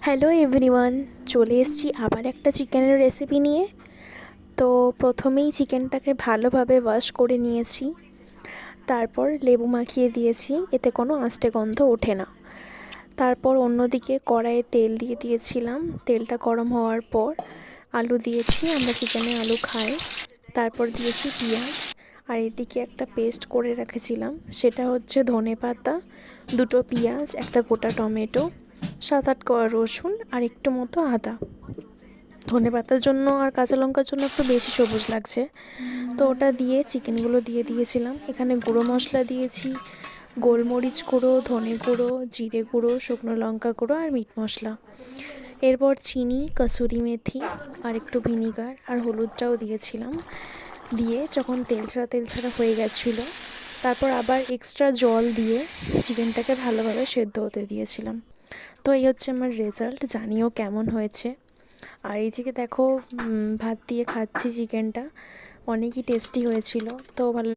Hello everyone, চলে এসেছি আবার একটা চিকেনের রেসিপি নিয়ে। তো প্রথমেই চিকেনটাকে ভালোভাবে ওয়াশ করে নিয়েছি, তারপর লেবু মাখিয়ে দিয়েছি, এতে কোনো আষ্টে গন্ধ ওঠে না। তারপর অন্যদিকে কড়াইয়ে তেল দিয়ে দিয়েছিলাম, তেলটা গরম হওয়ার পর আলু দিয়েছি, আমরা চিকেনে আলু খাই। তারপর দিয়েছি পেঁয়াজ, আর এদিকে একটা পেস্ট করে রেখেছিলাম, সেটা হচ্ছে ধনেপাতা, দুটো পেঁয়াজ, একটা গোটা টমেটো, 7-8 কোয়া রসুন আর একটু মতো আদা। ধনেপাতার জন্য আর কাঁচা লঙ্কার জন্য একটু বেশি সবুজ লাগছে, তো ওটা দিয়ে চিকেনগুলো দিয়ে দিয়েছিলাম। এখানে গুঁড়ো মশলা দিয়েছি, গোলমরিচ গুঁড়ো, ধনে গুঁড়ো, জিরে গুঁড়ো, শুকনো লঙ্কা গুঁড়ো আর মিট মশলা। এরপর চিনি, কসুরি মেথি আর একটু ভিনিগার আর হলুদটাও দিয়েছিলাম। দিয়ে যখন তেল ছাড়া হয়ে গেছিলো, তারপর আবার এক্সট্রা জল দিয়ে চিকেনটাকে ভালোভাবে সেদ্ধ হতে দিয়েছিলাম। তো এই হচ্ছে আমার রেজাল্ট, জানিও কেমন হয়েছে। আর এই যে দেখো, ভাত দিয়ে খাচ্ছি চিকেনটা, অনেকই টেস্টি হয়েছিল। তো ভালো